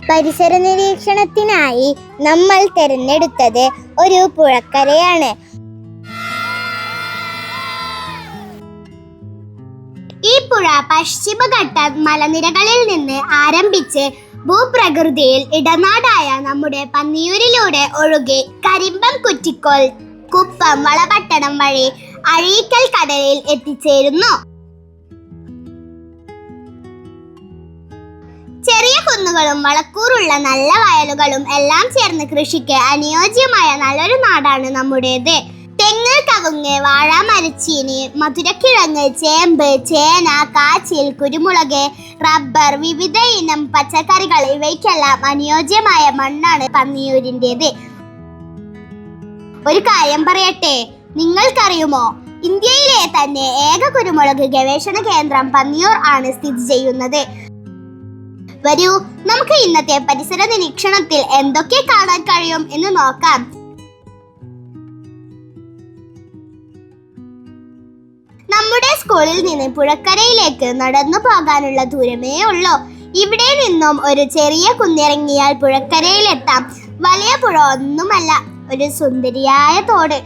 പരിസര നിരീക്ഷണത്തിനായി നമ്മൾ തിരഞ്ഞെടുത്തത് ഒരു പുഴക്കരയാണ്. ഈ പുഴ പശ്ചിമഘട്ട മലനിരകളിൽ നിന്ന് ആരംഭിച്ച് ഭൂപ്രകൃതിയിൽ ഇടനാടായ നമ്മുടെ പന്നിയൂരിലൂടെ ഒഴുകി കരിമ്പം, കുറ്റിക്കോൽ, കുപ്പം, വളപട്ടണം വഴി അഴീക്കൽ കടലിൽ എത്തിച്ചേരുന്നു. ചെറിയ കുന്നുകളും വളക്കൂറുള്ള നല്ല വയലുകളും എല്ലാം ചേർന്ന് കൃഷിക്ക് അനുയോജ്യമായ നല്ലൊരു നാടാണ് നമ്മുടേത്. തെങ്ങ്, കവുങ്ങ്, വാഴ, മരച്ചീനി, മധുരക്കിഴങ്ങ്, ചേമ്പ്, ചേന, കാച്ചിൽ, കുരുമുളക്, റബ്ബർ, വിവിധ ഇനം പച്ചക്കറികൾ ഇവയ്ക്കെല്ലാം അനുയോജ്യമായ മണ്ണാണ് പന്നിയൂരിൻ്റെത്. ഒരു കാര്യം പറയട്ടെ, നിങ്ങൾക്കറിയുമോ, ഇന്ത്യയിലെ തന്നെ ഏക കുരുമുളക് ഗവേഷണ കേന്ദ്രം പന്നിയൂർ ആണ് സ്ഥിതി ചെയ്യുന്നത്. വരൂ, നമുക്ക് ഇന്നത്തെ പരിസര നിരീക്ഷണത്തിൽ എന്തൊക്കെ കാണാൻ കഴിയും എന്ന് നോക്കാം. നമ്മുടെ സ്കൂളിൽ നിന്ന് പുഴക്കരയിലേക്ക് നടന്നു പോകാനുള്ള ദൂരമേ ഉള്ളൂ. ഇവിടെ നിന്നും ഒരു ചെറിയ കുന്നിറങ്ങിയാൽ പുഴക്കരയിലെത്താം. വലിയ പുഴ ഒന്നുമല്ല, ഒരു സുന്ദരിയായ തോട്.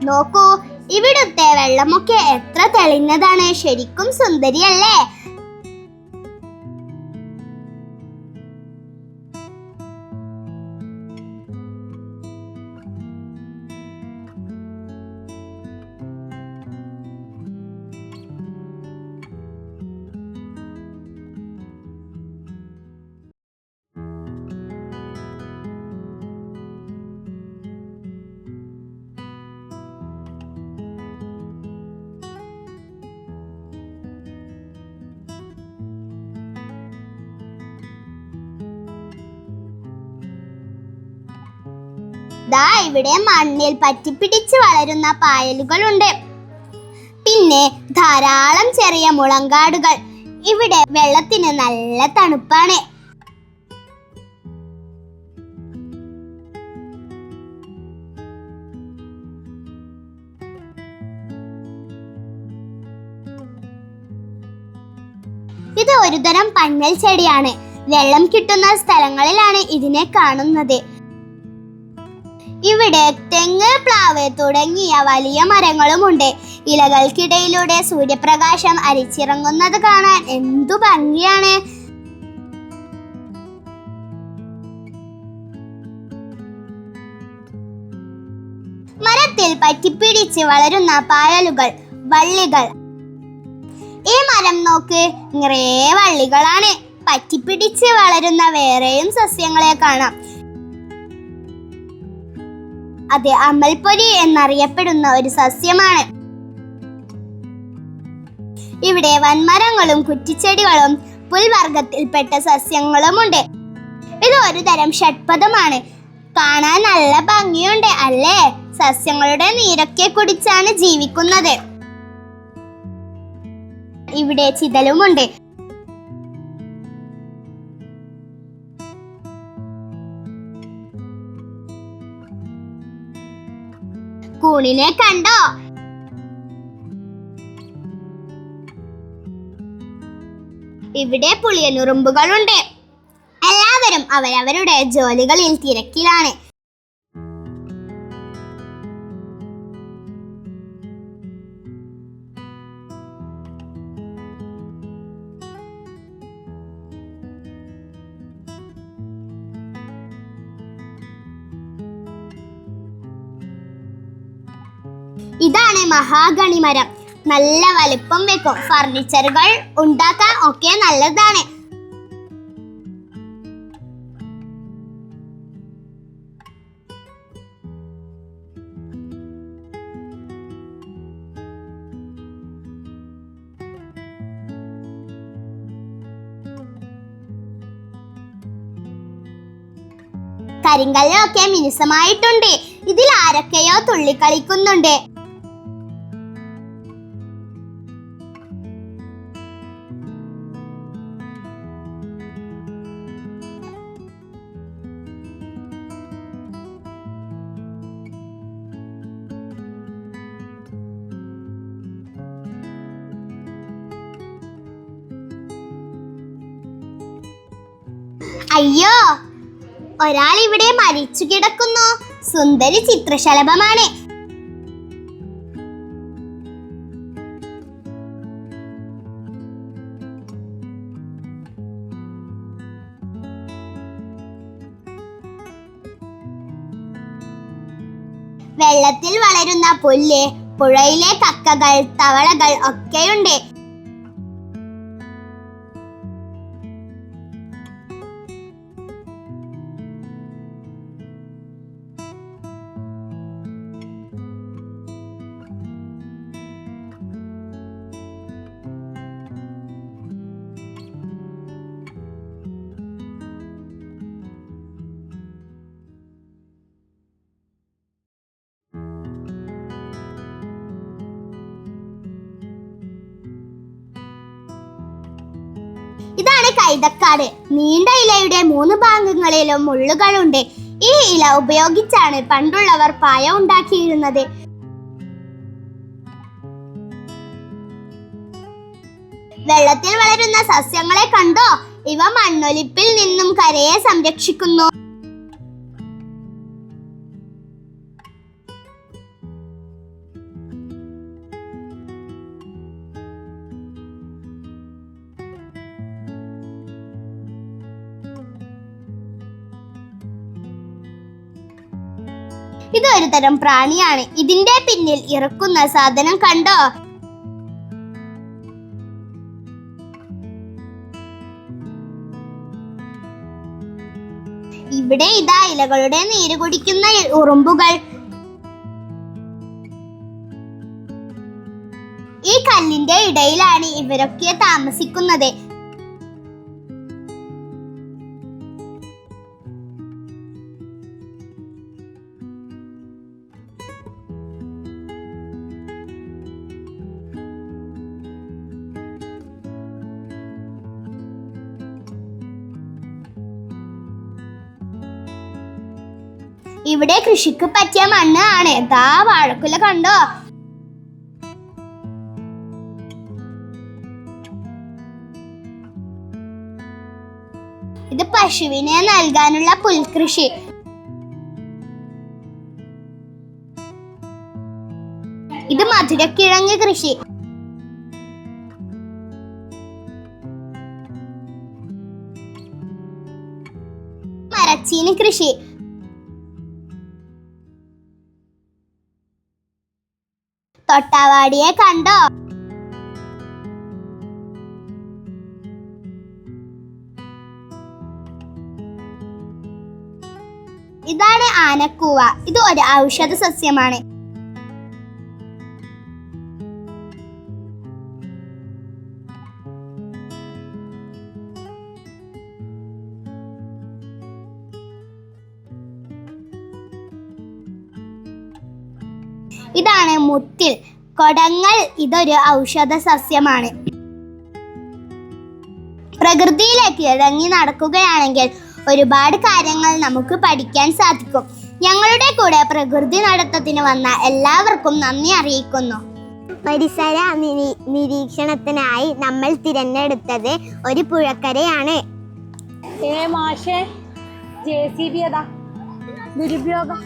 നോക്കൂ, ഇവിടുത്തെ വെള്ളമൊക്കെ എത്ര തെളിഞ്ഞതാണ്. ശരിക്കും സുന്ദരിയല്ലേ? ദാ ഇവിടെ മണ്ണിൽ പറ്റിപ്പിടിച്ച് വളരുന്ന പായലുകളുണ്ട്. പിന്നെ ധാരാളം ചെറിയ മുളങ്കാടുകൾ. ഇവിടെ വെള്ളത്തിന് നല്ല തണുപ്പാണ്. ഇത് ഒരുതരം പന്നൽ ചെടിയാണ്. വെള്ളം കിട്ടുന്ന സ്ഥലങ്ങളിലാണ് ഇതിനെ കാണുന്നത്. ഇവിടെ തെങ്ങ്, പ്ലാവ് തുടങ്ങിയ വലിയ മരങ്ങളുമുണ്ട്. ഇലകൾക്കിടയിലൂടെ സൂര്യപ്രകാശം അരിച്ചിറങ്ങുന്നത് കാണാൻ എന്തു ഭംഗിയാണ്. മരത്തിൽ പറ്റിപ്പിടിച്ച് വളരുന്ന പായലുകൾ, വള്ളികൾ. ഈ മരം നോക്ക്, നിറയെ വള്ളികളാണ്. പറ്റിപ്പിടിച്ച് വളരുന്ന വേറെയും സസ്യങ്ങളെ കാണാം. അത് അമൽപ്പൊരി എന്നറിയപ്പെടുന്ന ഒരു സസ്യമാണ്. ഇവിടെ വൻമരങ്ങളും കുറ്റിച്ചെടികളും പുൽവർഗത്തിൽപ്പെട്ട സസ്യങ്ങളുമുണ്ട്. ഇത് ഒരു തരം ഷഡ്പദമാണ്. കാണാൻ നല്ല ഭംഗിയുണ്ട് അല്ലേ? സസ്യങ്ങളുടെ നീരൊക്കെ കുടിച്ചാണ് ജീവിക്കുന്നത്. ഇവിടെ ചിതലുമുണ്ട്. കൂണിനെ കണ്ടോ? ഇവിടെ പുളിയനുറുമ്പുകളുണ്ട്. എല്ലാവരും അവരവരുടെ ജോലികളിൽ തിരക്കിലാണ്. ഇതാണ് മഹാഗണി മരം. നല്ല വലിപ്പം വെക്കും. ഫർണിച്ചറുകൾ ഉണ്ടാക്കാൻ ഒക്കെ നല്ലതാണ്. കരിങ്കല്ലൊക്കെ മിനുസമായിട്ടുണ്ട്. ഇതിൽ ആരൊക്കെയോ തുള്ളിക്കളിക്കുന്നുണ്ട്. അയ്യോ, ഒരാൾ ഇവിടെ മരിച്ചു കിടക്കുന്നു. സുന്ദരി ചിത്രശലഭമാണ്. വെള്ളത്തിൽ വളരുന്ന പുല്ല്, പുഴയിലെ കക്കകൾ, തവളകൾ ഒക്കെയുണ്ട്. ഇതാണ് കൈതക്കാട്. നീണ്ട ഇലയുടെ 3 ഭാഗങ്ങളിലും മുള്ളുകളുണ്ട്. ഈ ഇല ഉപയോഗിച്ചാണ് പണ്ടുള്ളവർ പായ ഉണ്ടാക്കിയിരുന്നത്. വെള്ളത്തിൽ വളരുന്ന സസ്യങ്ങളെ കണ്ടോ? ഇവ മണ്ണൊലിപ്പിൽ നിന്നും കരയെ സംരക്ഷിക്കുന്നു. ഇതൊരു തരം പ്രാണിയാണ്. ഇതിന്റെ പിന്നിൽ ഇറക്കുന്ന സാധനം കണ്ടോ? ഇവിടെ ഇതാ ഇലകളുടെ നീര് കുടിക്കുന്ന ഉറുമ്പുകൾ. ഈ കല്ലിന്റെ ഇടയിലാണ് ഇവരൊക്കെ താമസിക്കുന്നത്. ഇവിടെ കൃഷിക്ക് പറ്റിയ മണ്ണ് ആണ്. ദാ വാഴക്കുല കണ്ടോ? ഇത് പശുവിനെ നൽകാനുള്ള പുൽകൃഷി. ഇത് മധുരക്കിഴങ്ങ് കൃഷി. മരച്ചീനി കൃഷി. തൊട്ടാവാടിയെ കണ്ടോ? ഇതാണ് ആനക്കൂവ. ഇത് ഒരു ഔഷധ സസ്യമാണ്. ഇതാണ് മുത്തിൽ. കൊടങ്ങൾ. ഇതൊരു ഔഷധ സസ്യമാണ്. പ്രകൃതിയിലേക്ക് ഇറങ്ങി നടക്കുകയാണെങ്കിൽ ഒരുപാട് കാര്യങ്ങൾ നമുക്ക് പഠിക്കാൻ സാധിക്കും. ഞങ്ങളുടെ കൂടെ പ്രകൃതി നടത്തത്തിന് വന്ന എല്ലാവർക്കും നന്ദി അറിയിക്കുന്നു. പരിസര നിരീക്ഷണത്തിനായി നമ്മൾ തിരഞ്ഞെടുത്തത് ഒരു പുഴക്കരയാണ്. മാഷേ, JCB അതാ ദുരുപയോഗം.